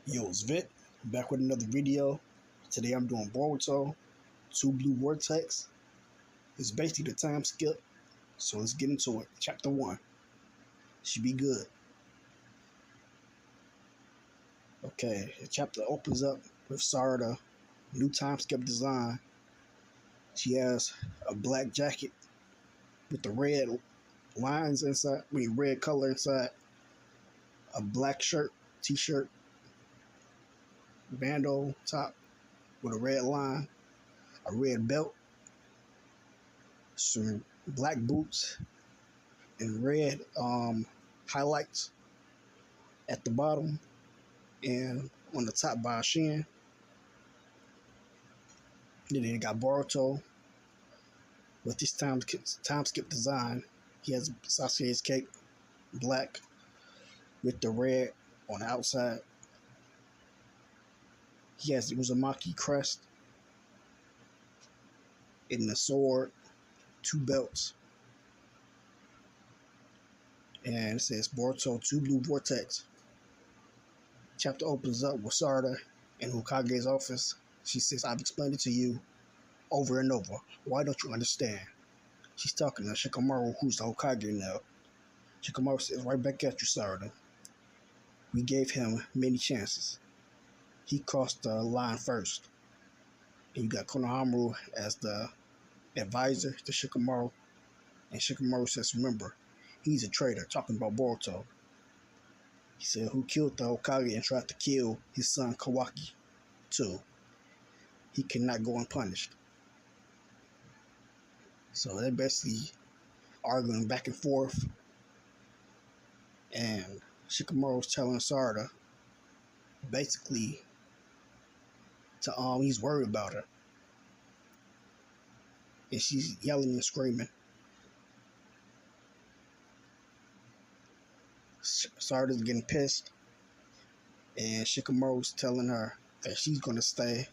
Yo, it's Vent, back with another video. Today I'm doing Boruto, 2 Blue Vortex. It's basically the time skip, so let's get into it. Chapter 1. Should be good. Okay, the chapter opens up with Sarada, new time skip design. She has a black jacket with the red lines inside, red color inside, a black shirt, t-shirt, bandeau top with a red line, a red belt, some black boots, and red highlights at the bottom and on the top by a shin. Then you got Boruto with this time skip design. He has Sasuke's cape, black with the red on the outside. He has the Uzumaki crest and the sword, 2 belts. And it says Boruto 2 Blue Vortex. Chapter opens up with Sarada in Hokage's office. She says, I've explained it to you over and over. Why don't you understand? She's talking to Shikamaru, who's the Hokage now. Shikamaru says, right back at you, Sarada. We gave him many chances. He crossed the line first. And you got Konohamaru as the advisor to Shikamaru. And Shikamaru says, remember, he's a traitor, talking about Boruto. He said, who killed the Hokage and tried to kill his son Kawaki, too. He cannot go unpunished. So they're basically arguing back and forth. And Shikamaru's telling Sarada, basically, he's worried about her. And she's yelling and screaming. Sarada's getting pissed, and Shikamaru's telling her that she's going to stay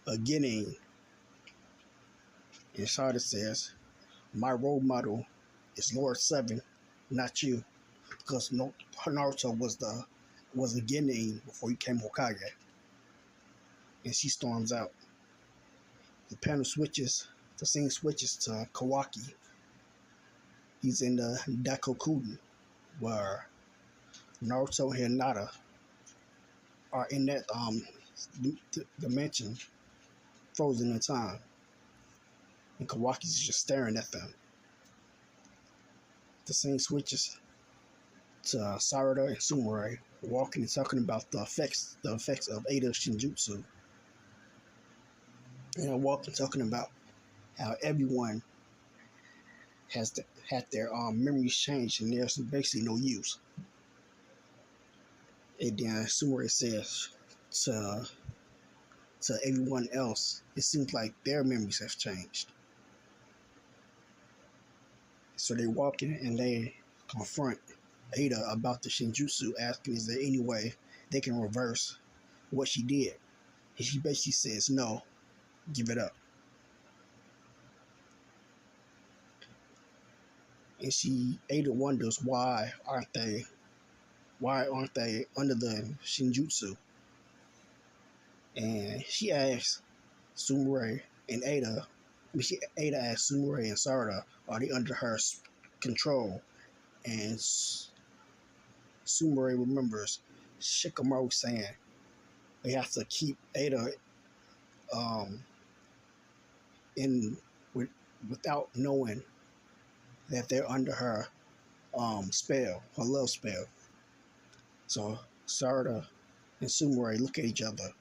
a Genin. And Sarada says, my role model is Lord 7, not you, because Naruto was a Genin before he became Hokage. And she storms out. The scene switches to Kawaki. He's in the Dakokuden, where Naruto and Hinata are in that dimension, frozen in time. And Kawaki's just staring at them. The scene switches to Sarada and Sumire walking and talking about the effects of Ada's Shinjutsu. And walking talking about how everyone had their memories changed and there's basically no use. And then Sumire says to everyone else, it seems like their memories have changed. So they walk in and they confront Ada about the Shinjutsu, asking is there any way they can reverse what she did. And she basically says, no, give it up. And Ada wonders why aren't they under the Shinjutsu? And she asks Sumire and Ada asks Sumire and Sarada, are they under her control? And Sumire remembers Shikamaru saying they have to keep Ada without knowing that they're under her spell, her love spell. So Sarada and Sumire look at each other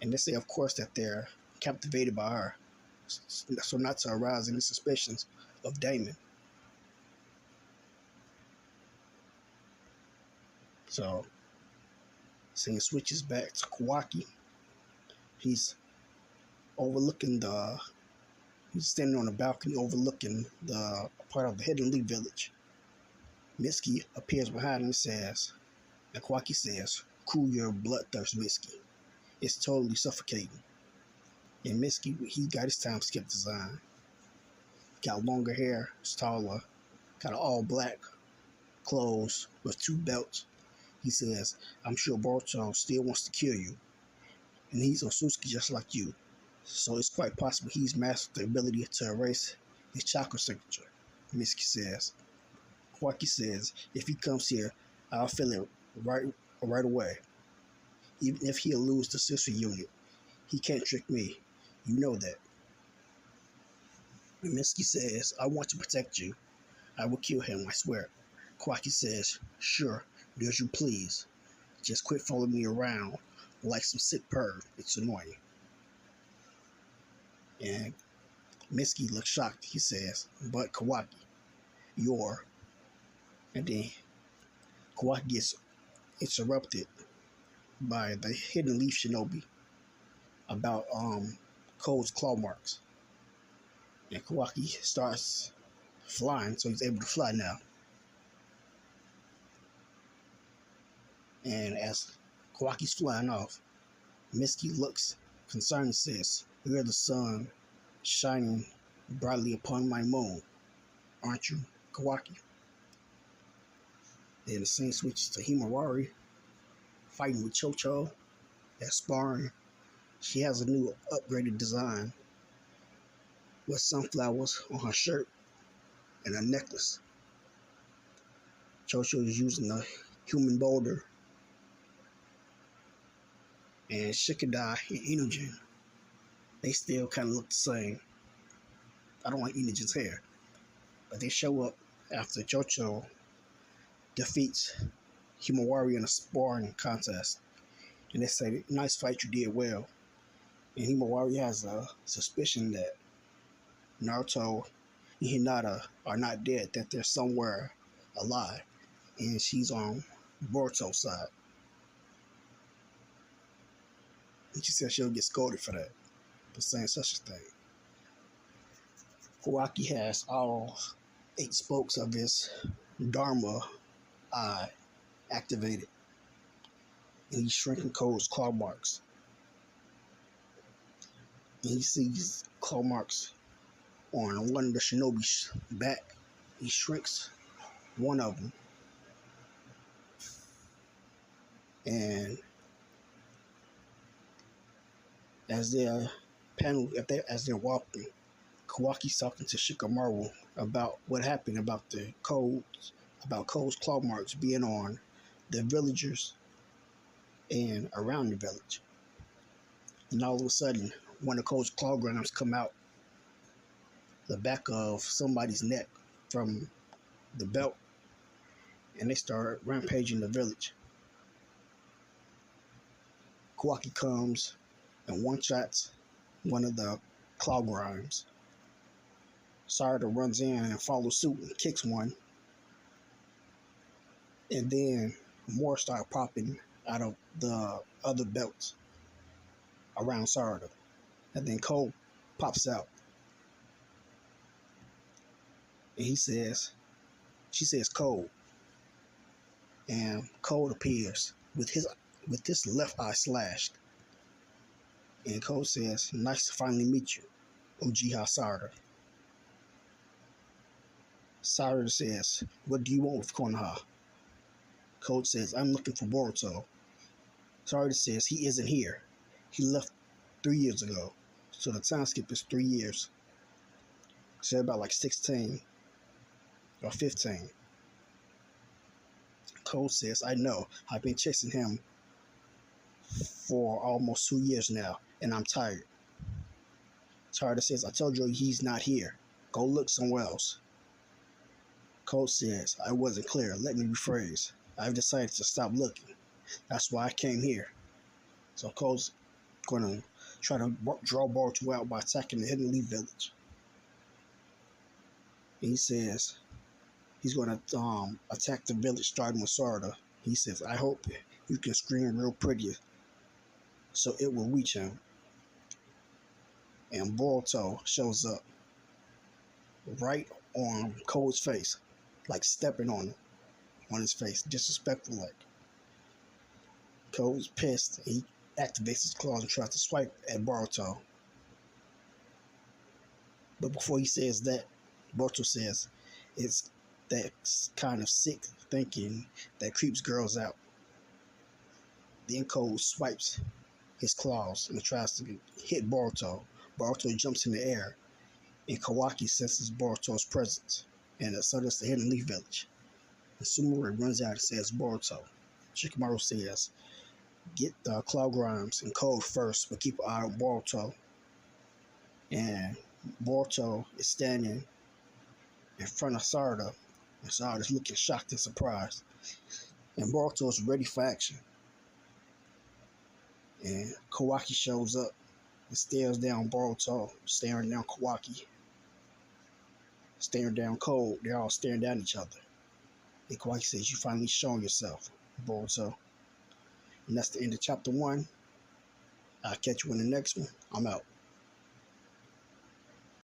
and they say, of course, that they're captivated by her, so not to arouse any suspicions of Damon. So scene switches back to Kawaki. He's standing on a balcony overlooking the part of the Hidden Leaf Village. Mitsuki appears behind him and says, and Kawaki says, cool your bloodthirst, Mitsuki. It's totally suffocating. And Mitsuki, he got his time skip design. Got longer hair, it's taller, got all black clothes with 2 belts. He says, I'm sure Boruto still wants to kill you, and he's Otsutsuki just like you. So it's quite possible he's mastered the ability to erase his chakra signature, Mitsuki says. Kawaki says, if he comes here, I'll feel it right away. Even if he'll lose the sister unit, he can't trick me. You know that. Mitsuki says, I want to protect you. I will kill him, I swear. Kawaki says, sure, do as you please. Just quit following me around like some sick perv. It's annoying. And Mitsuki looks shocked. He says, but Kawaki, you're... And then Kawaki gets interrupted by the Hidden Leaf Shinobi about Cole's claw marks. And Kawaki starts flying, so he's able to fly now. And as Kawaki's flying off, Mitsuki looks concerned and says, you're the sun shining brightly upon my moon, aren't you, Kawaki? Then the scene switches to Himawari fighting with Chocho at sparring. She has a new upgraded design with sunflowers on her shirt and a necklace. Chocho is using a human boulder, and Shikadai and Inogen, they still kind of look the same. I don't like Inogen's hair, but they show up after Chocho defeats Himawari in a sparring contest, and they say, nice fight, you did well. And Himawari has a suspicion that Naruto and Hinata are not dead, that they're somewhere alive, and she's on Boruto's side. And she says she'll get scolded for that, for saying such a thing. Kawaki has all 8 spokes of his Dharma eye activated, and he's shrinking Cole's claw marks. And he sees claw marks on one of the shinobi's back. He shrinks one of them, and as they're walking, Kawaki's talking to Shikamaru about what happened about Cole's claw marks being on the villagers and around the village. And all of a sudden, one of Cole's clawgrams come out the back of somebody's neck from the belt, and they start rampaging the village. Kawaki comes and one-shots one of the clawgrams. Sarada runs in and follows suit and kicks one. And then more start popping out of the other belts around Sarada. And then Cole pops out. And she says Cole. And Cole appears with his left eye slashed. And Cole says, nice to finally meet you, Uchiha Sarada. Sarada says, what do you want with Konoha? Cole says, I'm looking for Boruto. Sarada says, he isn't here. He left 3 years ago. So the time skip is 3 years. So about like 16 or 15. Cole says, I know. I've been chasing him for almost 2 years now, and I'm tired. Sarada says, I told you he's not here. Go look somewhere else. Cole says, I wasn't clear. Let me rephrase. I've decided to stop looking. That's why I came here. So Cole's going to try to draw Boruto out by attacking the Hidden Leaf Village. And he says he's going to attack the village starting with Sarada. He says, I hope you can scream real pretty so it will reach him. And Boruto shows up right on Cole's face, like stepping on his face, disrespectful like. Cole's pissed. He activates his claws and tries to swipe at Boruto. But before he says that, Boruto says, it's that kind of sick thinking that creeps girls out. Then Code swipes his claws and tries to hit Boruto. Boruto jumps in the air, and Kawaki senses Boruto's presence, and asserts the Hidden Leaf Village. And Sumire runs out and says, Boruto. Shikamaru says, get the Cloud Grimes and Code first, but keep an eye on Boruto. And Boruto is standing in front of Sarada, and Sarada's looking shocked and surprised. And Boruto is ready for action. And Kawaki shows up and stares down Boruto, staring down Kawaki, staring down Code. They're all staring down each other. And Kawaki says, you finally shown yourself, Boruto. And that's the end of chapter 1. I'll catch you in the next one. I'm out.